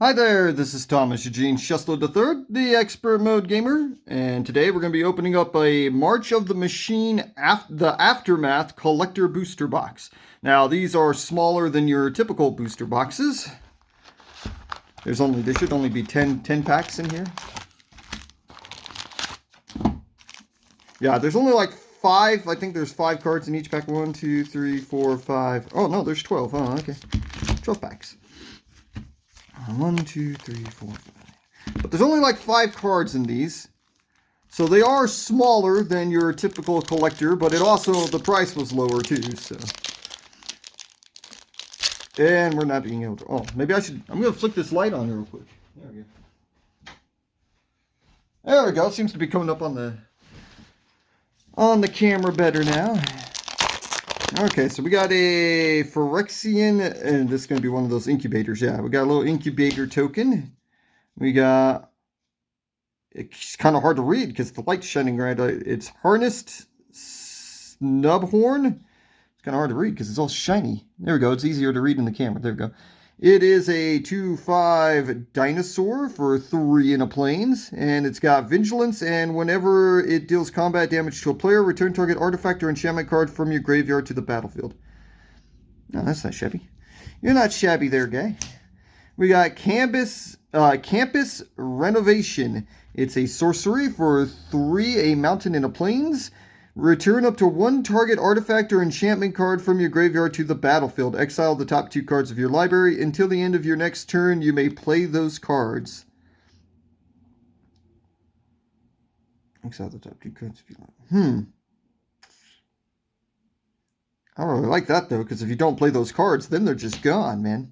Hi there, this is Thomas Eugene Shuslow III, the Expert Mode Gamer, and today we're going to be opening up a March of the Machine the Aftermath Collector Booster Box. Now, these are smaller than your typical booster boxes. There should only be 10 packs in here. Yeah, there's only like 5, I think there's 5 cards in each pack. 1, 2, 3, 4, 5. Oh no, there's 12, oh okay. 12 packs. 1, 2, 3, 4, 5. But there's only like 5 cards in these. So they are smaller than your typical collector, but the price was lower too, so. And we're not being able to, I'm going to flick this light on real quick. There we go. There we go, it seems to be coming up on the camera better now. Okay, so we got a Phyrexian, and this is going to be one of those incubators. Yeah, we got a little incubator token. We got, it's kind of hard to read because the light's shining right. It's Harnessed Snubhorn. It's kind of hard to read because it's all shiny. There we go. It's easier to read in the camera. There we go. It is a 2/5 dinosaur for 3 in a plains, and it's got Vigilance, and whenever it deals combat damage to a player, return target artifact or enchantment card from your graveyard to the battlefield. No, that's not shabby. You're not shabby there, guy. We got Campus Renovation. It's a sorcery for 3, a mountain in a plains. Return up to 1 target artifact or enchantment card from your graveyard to the battlefield. Exile the top 2 cards of your library. Until the end of your next turn, you may play those cards. Exile the top 2 cards of your library. I don't really like that, though, because if you don't play those cards, then they're just gone, man.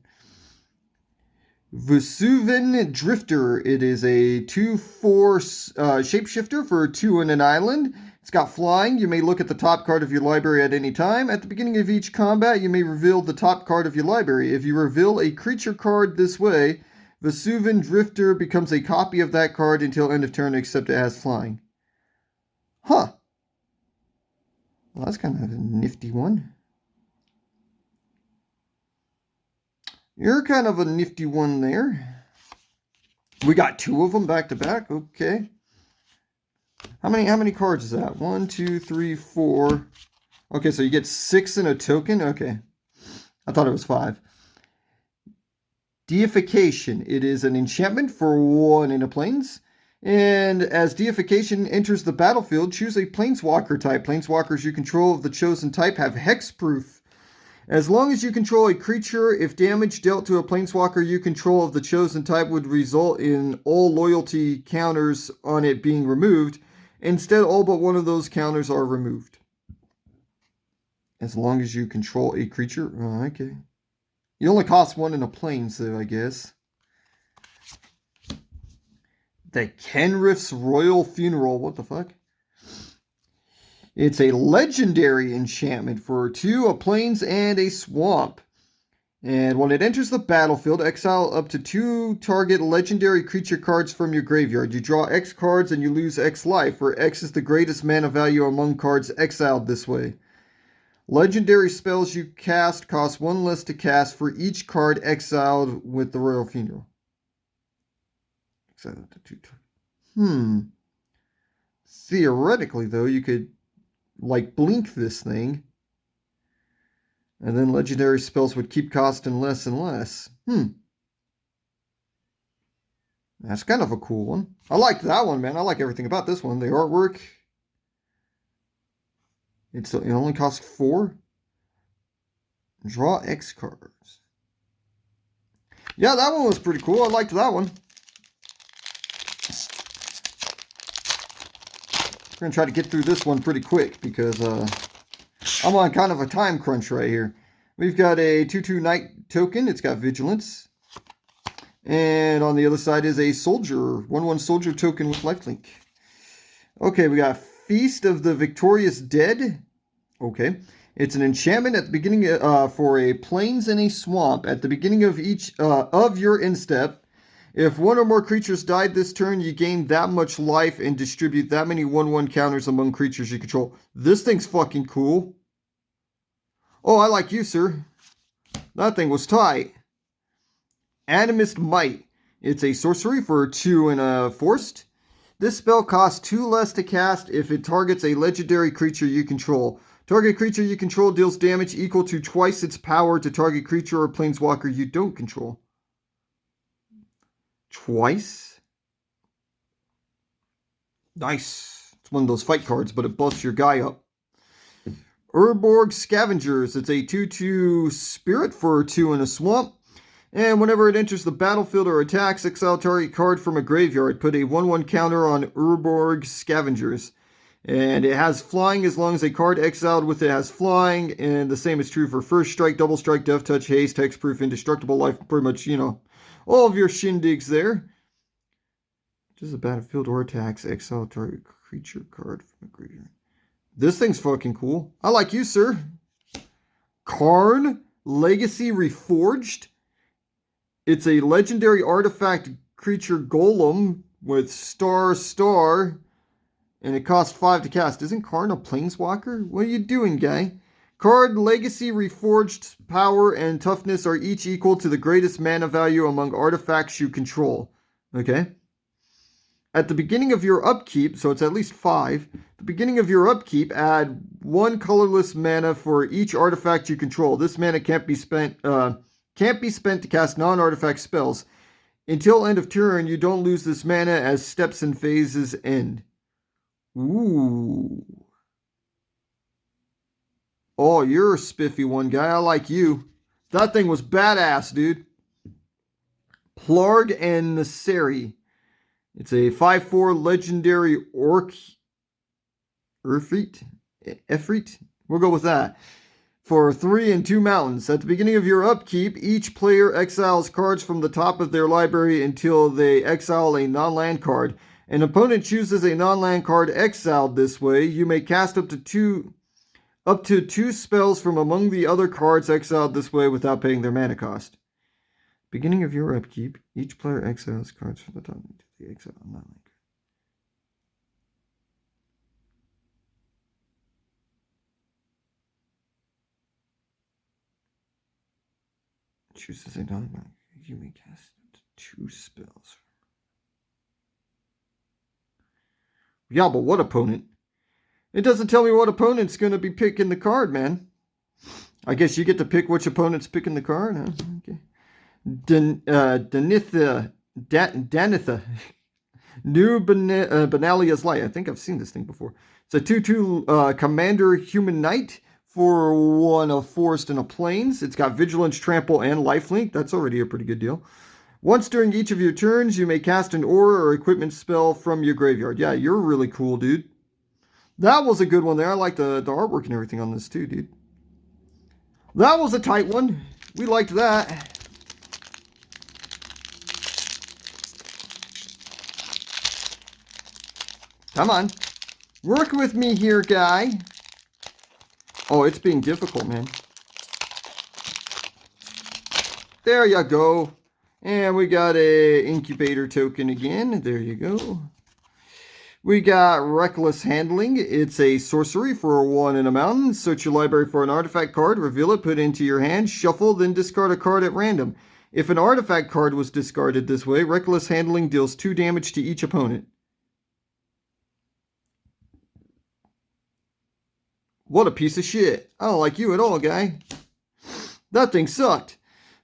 Vesuvian Drifter. It is a 2/4 shapeshifter for 2 in an island. It's got flying. You may look at the top card of your library at any time. At the beginning of each combat, you may reveal the top card of your library. If you reveal a creature card this way, Vesuvian Drifter becomes a copy of that card until end of turn, except it has flying. Huh. Well, that's kind of a nifty one. You're kind of a nifty one there. We got 2 of them back to back. Okay. How many cards is that? 1, 2, 3, 4. Okay, so you get 6 in a token. Okay. I thought it was 5. Deification. It is an enchantment for 1 in a plains. And as Deification enters the battlefield, choose a Planeswalker type. Planeswalkers you control of the chosen type have hexproof. As long as you control a creature, if damage dealt to a Planeswalker you control of the chosen type would result in all loyalty counters on it being removed, instead all but one of those counters are removed. As long as you control a creature? Oh, okay. You only cost 1 in a plains, though, I guess. The Kenrith's Royal Funeral. What the fuck? It's a legendary enchantment for 2, a plains, and a swamp. And when it enters the battlefield, exile up to 2 target legendary creature cards from your graveyard. You draw X cards and you lose X life, where X is the greatest mana value among cards exiled this way. Legendary spells you cast cost 1 less to cast for each card exiled with the Royal Funeral. Exile up to 2 Theoretically, though, you could like blink this thing, and then legendary spells would keep costing less and less. That's kind of a cool one. I like that one, man. I like everything about this one. The artwork. It only costs 4. Draw X cards. Yeah, that one was pretty cool. I liked that one. We're going to try to get through this one pretty quick because I'm on kind of a time crunch right here. We've got a 2/2 Knight token. It's got Vigilance. And on the other side is a Soldier. 1/1 Soldier token with lifelink. Okay, we got Feast of the Victorious Dead. Okay. It's an enchantment at the beginning for a plains and a swamp. At the beginning of each of your instep, if 1 or more creatures died this turn, you gain that much life and distribute that many 1/1 counters among creatures you control. This thing's fucking cool. Oh, I like you, sir. That thing was tight. Animist Might. It's a sorcery for 2 and a forced. This spell costs 2 less to cast if it targets a legendary creature you control. Target creature you control deals damage equal to twice its power to target creature or planeswalker you don't control. Twice? Nice. It's one of those fight cards, but it buffs your guy up. Urborg Scavengers. It's a 2/2 spirit for 2 in a swamp. And whenever it enters the battlefield or attacks, exile target card from a graveyard. Put a 1/1 counter on Urborg Scavengers. And it has flying as long as a card exiled with it has flying. And the same is true for first strike, double strike, death touch, haste, hexproof, indestructible life. Pretty much, all of your shindigs there. Just a battlefield or attacks, exile target creature card from a graveyard. This thing's fucking cool. I like you, sir. Karn Legacy Reforged. It's a legendary artifact creature golem with star, and it costs 5 to cast. Isn't Karn a planeswalker? What are you doing, guy? Card Legacy Reforged power and toughness are each equal to the greatest mana value among artifacts you control. Okay. At the beginning of your upkeep, so it's at least 5. At the beginning of your upkeep, add 1 colorless mana for each artifact you control. This mana can't be spent to cast non-artifact spells. Until end of turn, you don't lose this mana as steps and phases end. Ooh. Oh, you're a spiffy one, guy. I like you. That thing was badass, dude. Plarg and Naseri. It's a 5/4 legendary orc. Efreet? We'll go with that. For 3 and 2 mountains. At the beginning of your upkeep, each player exiles cards from the top of their library until they exile a non-land card. An opponent chooses a non-land card exiled this way. You may cast up to two spells from among the other cards exiled this way without paying their mana cost. Beginning of your upkeep, each player exiles cards from the top until they exile a non-land card. Chooses a non-land. You may cast up to 2 spells. Yeah, but what opponent? It doesn't tell me what opponent's going to be picking the card, man. I guess you get to pick which opponent's picking the card, huh? Okay. Danitha. New Benalia's Light. I think I've seen this thing before. It's a 2/2 Commander Human Knight for 1 of Forest and a Plains. It's got Vigilance, Trample, and Lifelink. That's already a pretty good deal. Once during each of your turns, you may cast an aura or equipment spell from your graveyard. Yeah, you're really cool, dude. That was a good one there. I like the artwork and everything on this too, dude. That was a tight one. We liked that. Come on. Work with me here, guy. Oh, it's being difficult, man. There you go. And we got a incubator token again. There you go. We got Reckless Handling. It's a sorcery for 1 in a mountain. Search your library for an artifact card, reveal it, put it into your hand, shuffle, then discard a card at random. If an artifact card was discarded this way, Reckless Handling deals 2 damage to each opponent. What a piece of shit. I don't like you at all, guy. That thing sucked.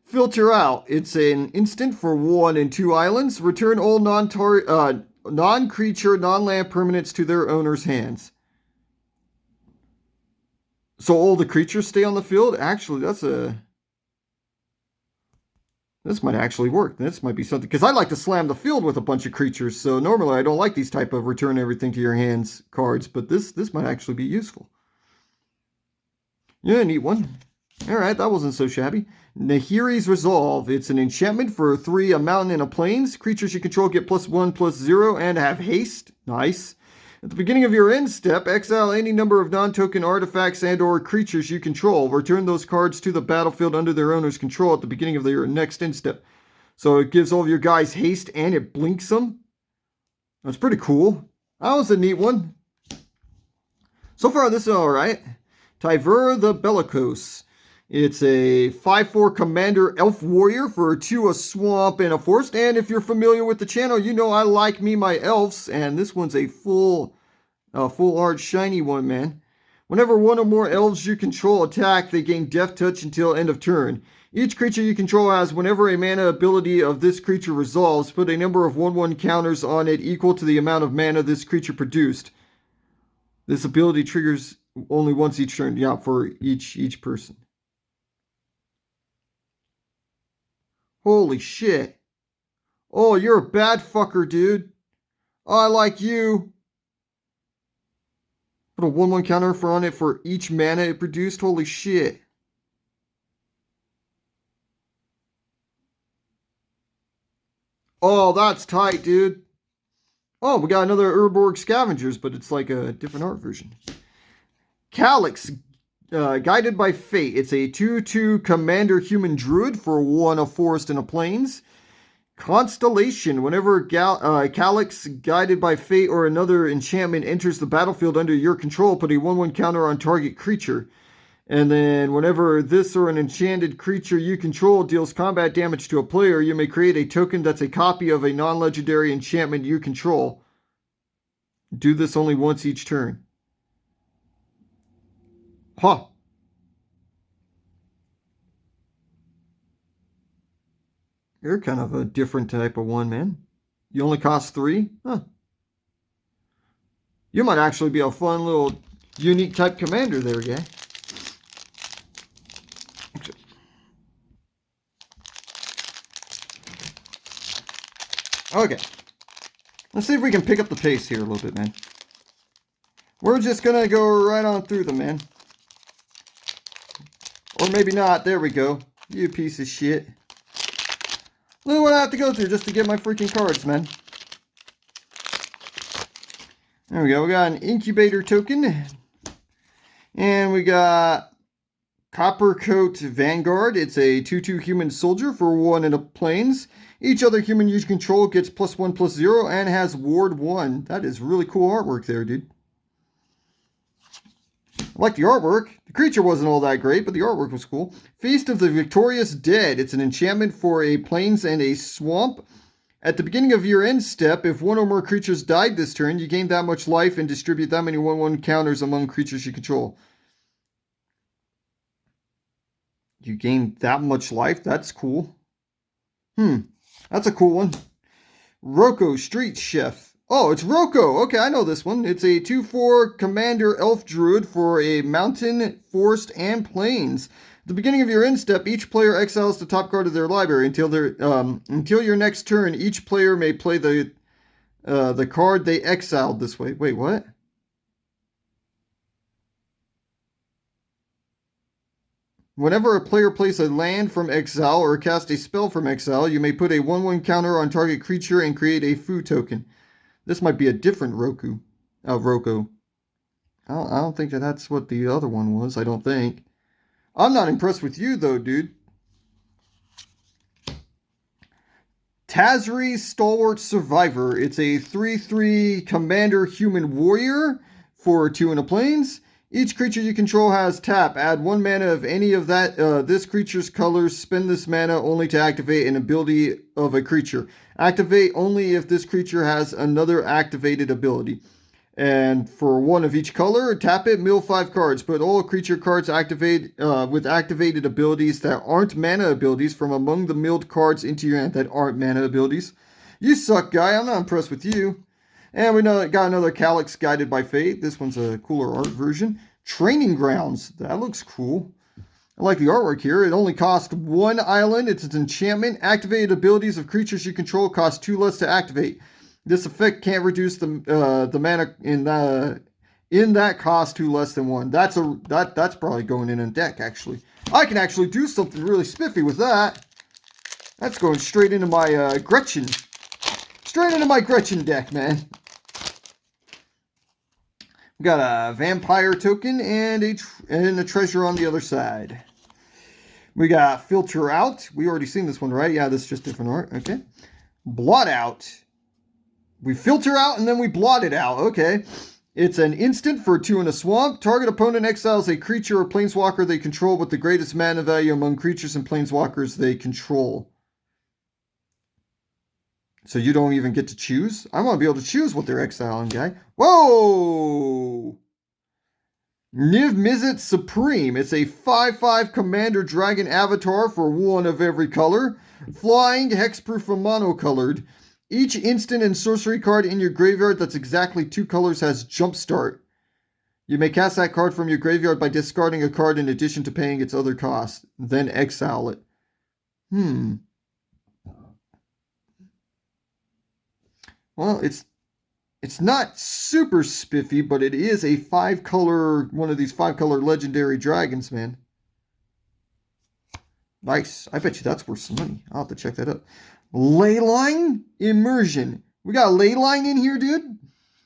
Filter Out. It's an instant for 1 and 2 islands. Return all non-creature, non-land permanents to their owner's hands. So all the creatures stay on the field? Actually, this might actually work. This might be something. Because I like to slam the field with a bunch of creatures. So normally I don't like these type of return everything to your hands cards. But this might actually be useful. Yeah, neat one. Alright, that wasn't so shabby. Nahiri's Resolve. It's an enchantment for 3, a mountain and a plains. Creatures you control get +1/+0 and have haste. Nice. At the beginning of your end step, exile any number of non-token artifacts and or creatures you control. Return those cards to the battlefield under their owner's control at the beginning of your next end step. So it gives all of your guys haste and it blinks them. That's pretty cool. That was a neat one. So far, this is alright. Tyver the Bellicose. It's a 5/4 Commander Elf Warrior for 2, a Swamp, and a Forest. And if you're familiar with the channel, you know I like me my elves. And this one's a full art shiny one, man. Whenever one or more elves you control attack, they gain Death Touch until end of turn. Each creature you control has, whenever a mana ability of this creature resolves, put a number of 1/1 counters on it equal to the amount of mana this creature produced. This ability triggers only once each turn. Yeah, for each person. Holy shit. Oh, you're a bad fucker, dude. Oh, I like you. Put a 1/1 counter on it for each mana it produced. Holy shit. Oh, that's tight, dude. Oh, we got another Urborg Scavengers, but it's like a different art version. Calyx, Guided by Fate. It's a 2/2 Commander Human Druid for 1, a Forest, and a Plains. Constellation. Whenever Calyx, Guided by Fate, or another enchantment enters the battlefield under your control, put a 1/1 counter on target creature. And then whenever this or an enchanted creature you control deals combat damage to a player, you may create a token that's a copy of a non-legendary enchantment you control. Do this only once each turn. Huh. You're kind of a different type of one, man. You only cost 3? Huh. You might actually be a fun little unique type commander there, guy. Okay. Let's see if we can pick up the pace here a little bit, man. We're just gonna go right on through them, man. Or maybe not. There we go. You piece of shit. Look at what I have to go through just to get my freaking cards, man. There we go. We got an Incubator token. And we got Coppercoat Vanguard. It's a 2/2 human soldier for 1 in a Plains. Each other human you control gets +1/+0 and has Ward 1. That is really cool artwork there, dude. I like the artwork. The creature wasn't all that great, but the artwork was cool. Feast of the Victorious Dead. It's an enchantment for a Plains and a Swamp. At the beginning of your end step, if one or more creatures died this turn, you gain that much life and distribute that many 1/1 counters among creatures you control. You gain that much life? That's cool. That's a cool one. Roko, Street Chef. Oh, it's Roko. Okay, I know this one. It's a 2/4 Commander Elf Druid for a Mountain, Forest, and Plains. At the beginning of your end step, each player exiles the top card of their library until your next turn. Each player may play the card they exiled this way. Wait, what? Whenever a player plays a land from exile or casts a spell from exile, you may put a 1/1 counter on target creature and create a food token. This might be a different Roko. I don't think that's what the other one was, I don't think. I'm not impressed with you, though, dude. Tazri, Stalwart Survivor. It's a 3/3 Commander Human Warrior for 2 in a Plains. Each creature you control has tap. Add 1 mana of any of this creature's colors. Spend this mana only to activate an ability of a creature. Activate only if this creature has another activated ability. And for 1 of each color, tap it, mill 5 cards. Put all creature cards with activated abilities that aren't mana abilities from among the milled cards into your hand that aren't mana abilities. You suck, guy. I'm not impressed with you. And we got another Calyx Guided by Fate. This one's a cooler art version. Training Grounds. That looks cool. I like the artwork here. It only costs 1 island. It's an enchantment. Activated abilities of creatures you control cost 2 less to activate. This effect can't reduce the mana in that cost to less than 1. That's probably going in a deck, actually. I can actually do something really spiffy with that. That's going straight into my Gretchen. Straight into my Gretchen deck, man. We got a Vampire token and a treasure on the other side. We got Filter Out. We already seen this one, right? Yeah, this is just different art. Okay. Blot Out. We filter out and then we blot it out. Okay. It's an instant for 2 in a swamp. Target opponent exiles a creature or planeswalker they control with the greatest mana value among creatures and planeswalkers they control. So you don't even get to choose? I want to be able to choose what they're exiling, guy. Whoa! Niv Mizzet Supreme. It's a 5/5 Commander Dragon Avatar for 1 of every color. Flying, hexproof, and monocolored. Each instant and sorcery card in your graveyard that's exactly 2 colors has Jumpstart. You may cast that card from your graveyard by discarding a card in addition to paying its other cost. Then exile it. Well, it's not super spiffy, but it is a 5-color, one of these 5-color legendary dragons, man. Nice. I bet you that's worth some money. I'll have to check that out. Leyline Immersion. We got a Leyline in here, dude.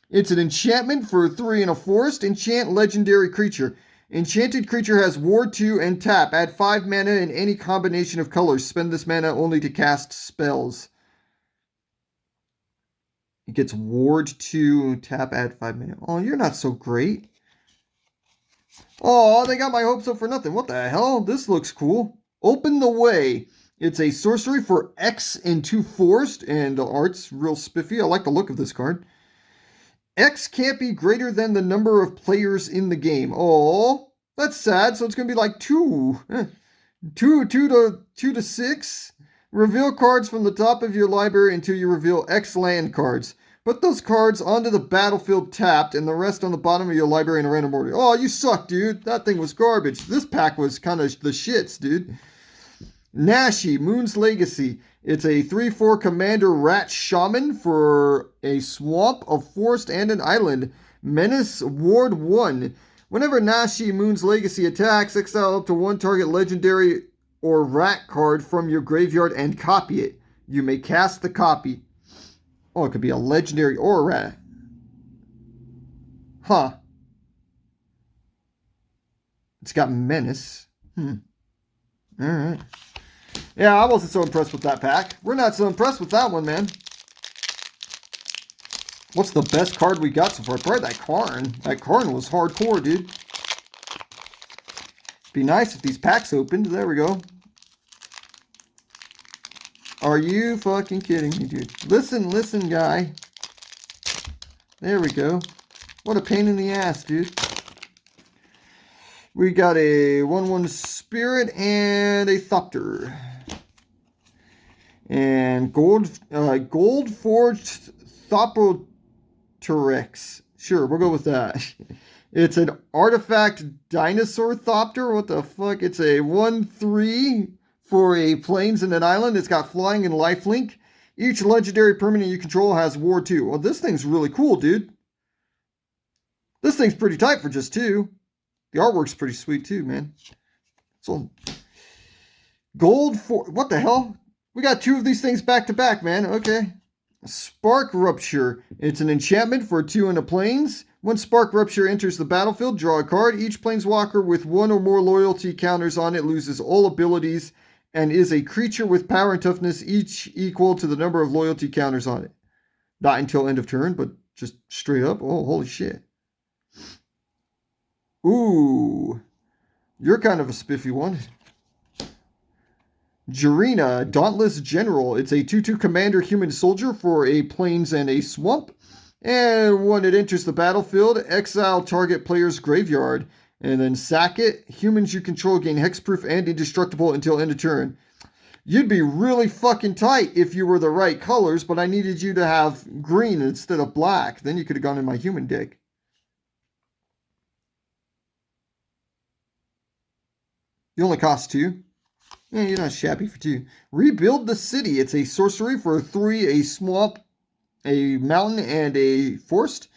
It's an enchantment for 3 in a forest. Enchant legendary creature. Enchanted creature has Ward 2 and tap. Add 5 mana in any combination of colors. Spend this mana only to cast spells. It gets Ward 2, tap, add 5 mana. Oh, you're not so great. Oh, they got my hopes up for nothing. What the hell? This looks cool. Open the Way. It's a sorcery for X and 2 forest, and the art's real spiffy. I like the look of this card. X can't be greater than the number of players in the game. Oh, that's sad. So it's going to be like 2. 2 to 6. Reveal cards from the top of your library until you reveal X land cards. Put those cards onto the battlefield tapped and the rest on the bottom of your library in a random order. Oh, you suck, dude. That thing was garbage. This pack was kind of the shits, dude. Nashi, Moon's Legacy. It's a 3/4 Commander Rat Shaman for a swamp, a forest, and an island. Menace Ward 1. Whenever Nashi, Moon's Legacy attacks, exile up to 1 target legendary or rat card from your graveyard and copy it. You may cast the copy. Oh, it could be a legendary or a rat. Huh. It's got Menace. Alright. Yeah, I wasn't so impressed with that pack. We're not so impressed with that one, man. What's the best card we got so far? Probably that Karn. That Karn was hardcore, dude. Be nice if these packs opened. There we go. Are you fucking kidding me, dude? Listen, guy. There we go. What a pain in the ass, dude. We got a 1/1 Spirit and a Thopter. And Gold Forged Thopteryx. Sure, we'll go with that. It's an artifact dinosaur Thopter. What the fuck? It's a 1/3 for a plains and an island. It's got flying and lifelink. Each legendary permanent you control has Ward 2. Well, this thing's really cool, dude. This thing's pretty tight for just 2. The artwork's pretty sweet too, man. So, gold for what the hell? We got 2 of these things back to back, man. Okay. Spark Rupture. It's an enchantment for 2 in the plains. When Spark Rupture enters the battlefield, draw a card. Each planeswalker with 1 or more loyalty counters on it loses all abilities and is a creature with power and toughness, each equal to the number of loyalty counters on it. Not until end of turn, but just straight up. Oh, holy shit. Ooh. You're kind of a spiffy one. Jirina, Dauntless General. It's a 2/2 Commander Human Soldier for a plains and a swamp. And when it enters the battlefield, exile target player's graveyard. And then sack it. Humans you control gain hexproof and indestructible until end of turn. You'd be really fucking tight if you were the right colors, but I needed you to have green instead of black. Then you could have gone in my human deck. You only cost 2. Yeah, you're not shabby for 2. Rebuild the City. It's a sorcery for 3, a swamp, a mountain, and a forest.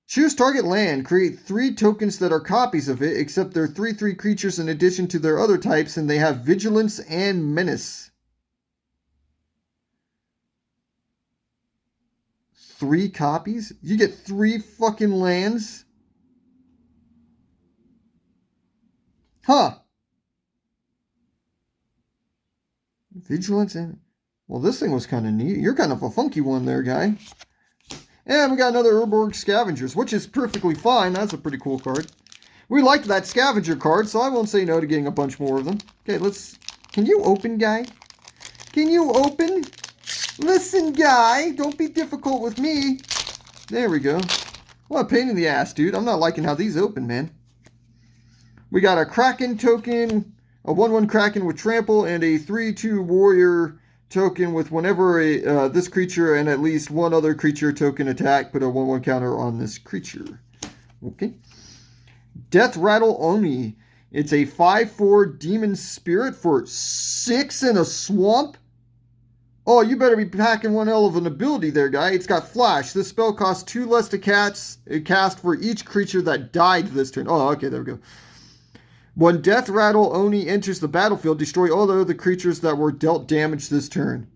Choose target land. Create 3 tokens that are copies of it, except they're 3/3 creatures in addition to their other types, and they have Vigilance and Menace. 3 copies? You get 3 fucking lands? Huh. Vigilance and... Well, this thing was kind of neat. You're kind of a funky one there, guy. And we got another Urborg Scavengers, which is perfectly fine. That's a pretty cool card. We liked that Scavenger card, so I won't say no to getting a bunch more of them. Okay, let's... Can you open, guy? Can you open? Listen, guy, don't be difficult with me. There we go. What a pain in the ass, dude. I'm not liking how these open, man. We got a Kraken token, a 1/1 Kraken with trample, and a 3/2 warrior token with whenever this creature and at least one other creature token attack, put a 1/1 counter on this creature. Okay. Death Rattle Oni. It's a 5/4 demon spirit for 6 in a swamp. Oh, you better be packing one hell of an ability there, guy. It's got flash. This spell costs 2 less to cast for each creature that died this turn. Oh, okay, there we go. When Death Rattle Oni enters the battlefield, destroy all the other creatures that were dealt damage this turn.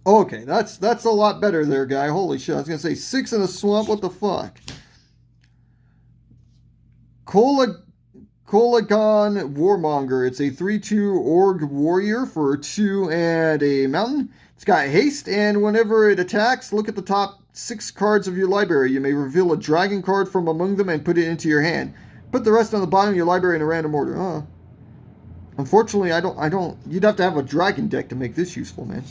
Okay, that's a lot better there, guy. Holy shit, I was going to say 6 in a swamp. What the fuck? Kolagon Warmonger. It's a 3/2 Org Warrior for 2 and a mountain. It's got haste, and whenever it attacks, look at the top 6 cards of your library. You may reveal a dragon card from among them and put it into your hand. Put the rest on the bottom of your library in a random order. Unfortunately, I don't. You'd have to have a dragon deck to make this useful, man.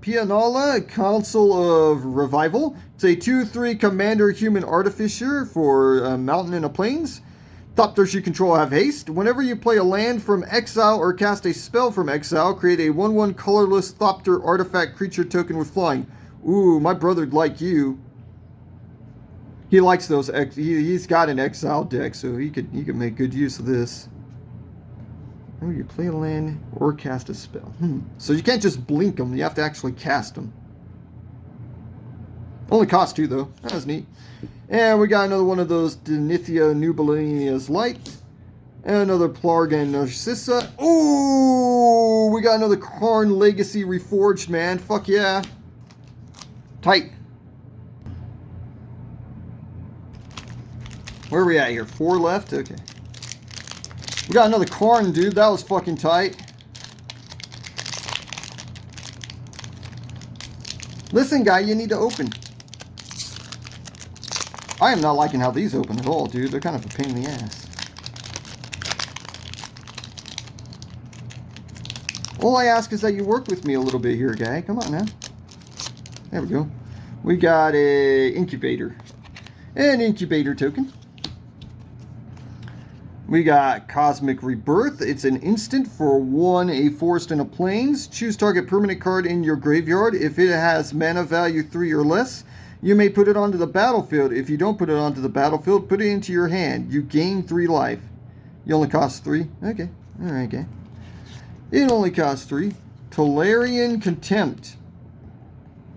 Pianola, Council of Revival. It's a 2/3 Commander Human Artificer for Mountain and a Plains. Thopters you control have haste. Whenever you play a land from exile or cast a spell from exile, create a 1/1 colorless Thopter artifact creature token with flying. Ooh, my brother'd like you. He likes those. He's got an exile deck, so he could make good use of this. Oh, you play a land or cast a spell. So you can't just blink them. You have to actually cast them. Only cost 2, though. That was neat. And we got another one of those Denithia Nubilinia's Light. And another Plargan Narcissa. Ooh! We got another Karn Legacy Reforged, man. Fuck yeah. Tight. Where are we at here? 4 left? Okay. We got another Karn, dude. That was fucking tight. Listen, guy, you need to open. I am not liking how these open at all, dude. They're kind of a pain in the ass. All I ask is that you work with me a little bit here, guy. Come on now. There we go. We got a incubator. An incubator token. We got Cosmic Rebirth. It's an instant for 1, a forest and a plains. Choose target permanent card in your graveyard. If it has mana value 3 or less, you may put it onto the battlefield. If you don't put it onto the battlefield, put it into your hand. You gain 3 life. You only cost 3? Okay. Alright, okay. It only costs 3. Tolarian Contempt.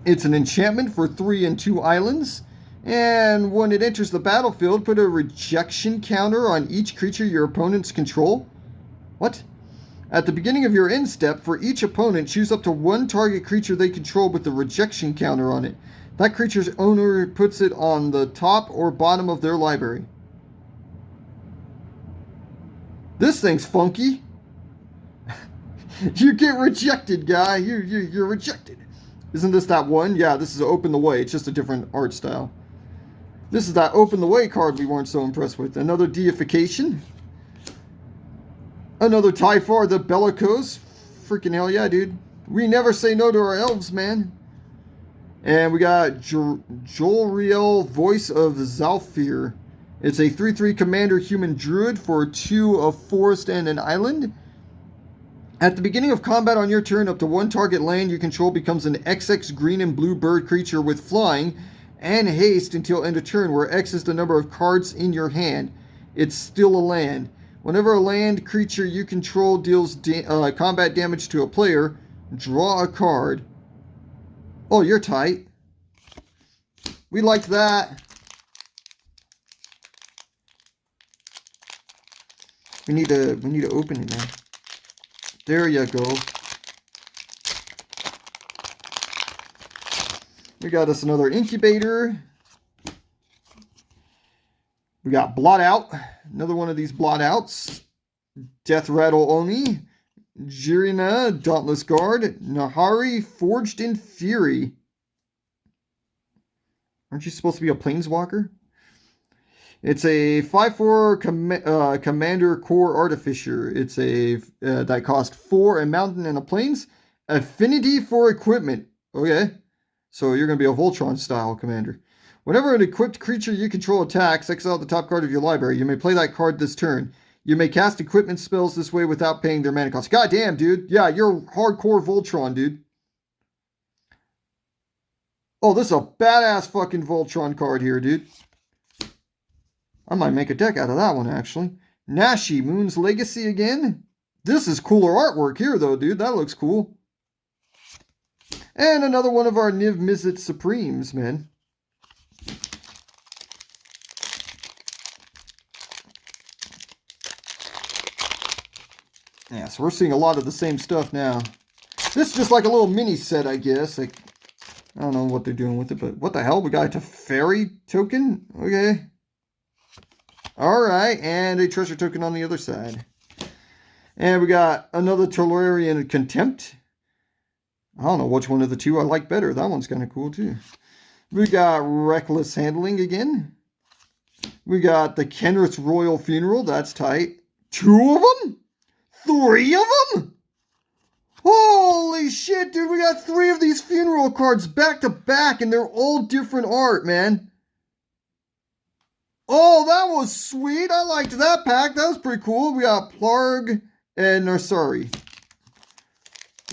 It's an enchantment for 3 and 2 islands. And when it enters the battlefield, put a rejection counter on each creature your opponents control. What? At the beginning of your end step, for each opponent, choose up to 1 target creature they control with the rejection counter on it. That creature's owner puts it on the top or bottom of their library. This thing's funky. You get rejected, guy. You're rejected. Isn't this that one? Yeah, this is Open the Way. It's just a different art style. This is that Open the Way card we weren't so impressed with. Another Deification. Another Typhar the Bellicose. Freaking hell yeah, dude. We never say no to our elves, man. And we got Jolriel, Voice of Zalfir. It's a 3/3 Commander Human Druid for 2 of forest and an island. At the beginning of combat on your turn, up to 1 target land you control becomes an XX green and blue bird creature with flying and haste until end of turn, where X is the number of cards in your hand. It's still a land. Whenever a land creature you control deals combat damage to a player, draw a card. Oh, you're tight. We like that. We need to open it now. There you go. We got us another incubator. We got Blot Out. Another one of these Blot Outs. Death Rattle Oni. Jirina, Dauntless Guard, Nahari, Forged in Fury. Aren't you supposed to be a Planeswalker? It's a 5/4 Commander Core Artificer. It's a that costs 4, a mountain and a plains. Affinity for equipment. Okay. So you're going to be a Voltron style commander. Whenever an equipped creature you control attacks, exile the top card of your library. You may play that card this turn. You may cast equipment spells this way without paying their mana cost. God damn, dude. Yeah, you're hardcore Voltron, dude. Oh, this is a badass fucking Voltron card here, dude. I might make a deck out of that one, actually. Nashi, Moon's Legacy again. This is cooler artwork here, though, dude. That looks cool. And another one of our Niv Mizzet Supremes, man. Yeah, so we're seeing a lot of the same stuff now. This is just like a little mini set, I guess. Like, I don't know what they're doing with it, but what the hell? We got a Teferi token? Okay. Alright, and a treasure token on the other side. And we got another Tolarian Contempt. I don't know which one of the two I like better. That one's kind of cool, too. We got Reckless Handling again. We got the Kenrith's Royal Funeral. That's tight. 2 of them? 3 of them? Holy shit, dude. We got 3 of these funeral cards back to back, and they're all different art, man. Oh, that was sweet. I liked that pack. That was pretty cool. We got Plarg and Narsari.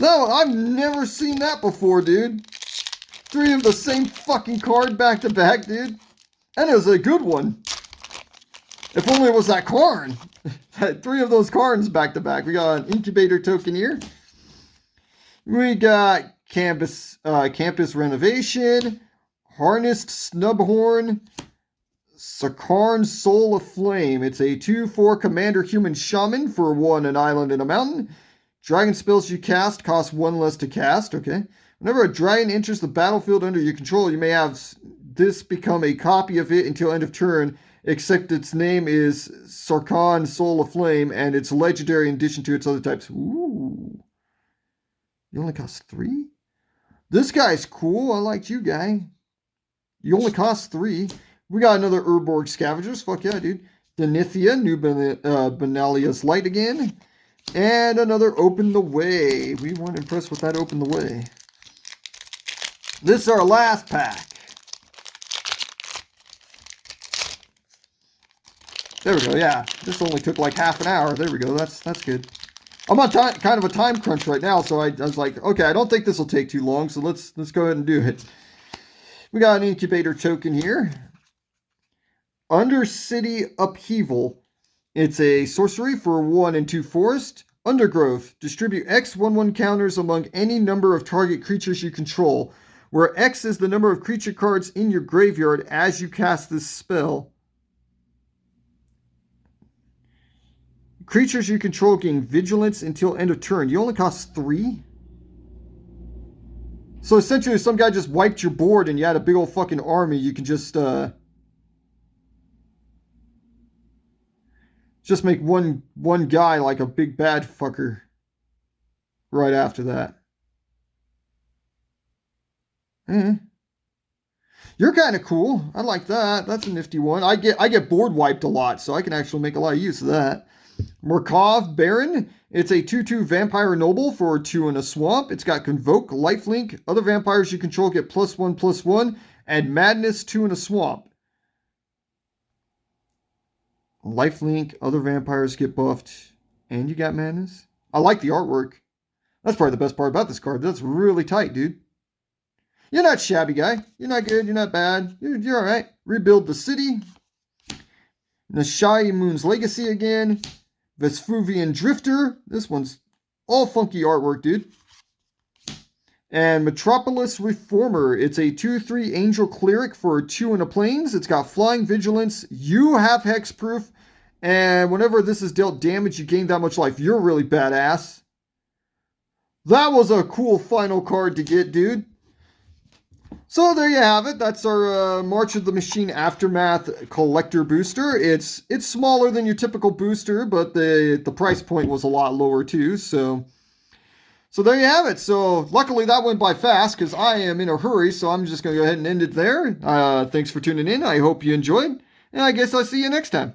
No, I've never seen that before, dude. 3 of the same fucking card back to back, dude. And it was a good one. If only it was that Karn. 3 of those Karns back to back. We got an Incubator token here. We got Campus Renovation, Harnessed Snubhorn, Sakarn Soul of Flame. It's a 2/4 Commander Human Shaman for 1, an island and a mountain. Dragon spells you cast cost 1 less to cast. Okay. Whenever a dragon enters the battlefield under your control, you may have this become a copy of it until end of turn, except its name is Sarkhan Soul of Flame, and it's legendary in addition to its other types. Ooh. You only cost 3? This guy's cool. I liked you, guy. You only cost 3. We got another Urborg Scavengers. Fuck yeah, dude. Denithia, New Benalia's Light again. And another Open the Way. We weren't impressed with that Open the Way. This is our last pack. There we go, yeah. This only took like half an hour. There we go, that's good. I'm on kind of a time crunch right now, so I was like, okay, I don't think this will take too long, so let's go ahead and do it. We got an Incubator token here. Undercity Upheaval. It's a sorcery for 1 and 2 forest. Undergrowth. Distribute X 1/1 counters among any number of target creatures you control, where X is the number of creature cards in your graveyard as you cast this spell. Creatures you control gain vigilance until end of turn. You only cost 3? So essentially, if some guy just wiped your board and you had a big old fucking army, you can just make one guy like a big bad fucker right after that. You're kind of cool. I like that. That's a nifty one. I get board wiped a lot, so I can actually make a lot of use of that. Murkov Baron. It's a 2/2 Vampire Noble for 2 in a swamp. It's got Convoke, Lifelink. Other vampires you control get +1/+1. And Madness 2 in a swamp. Lifelink. Other vampires get buffed. And you got Madness. I like the artwork. That's probably the best part about this card. That's really tight, dude. You're not shabby, guy. You're not good. You're not bad. You're alright. Rebuild the City. Nashai Moon's Legacy again. Vesfuvian Drifter. This one's all funky artwork, dude. And Metropolis Reformer. It's a 2/3 Angel Cleric for 2 in a plains. It's got Flying Vigilance. You have Hexproof. And whenever this is dealt damage, you gain that much life. You're really badass. That was a cool final card to get, dude. So there you have it. That's our March of the Machine Aftermath Collector Booster. It's smaller than your typical booster, but the price point was a lot lower too. So So there you have it. So luckily that went by fast because I am in a hurry. So I'm just going to go ahead and end it there. Thanks for tuning in. I hope you enjoyed. And I guess I'll see you next time.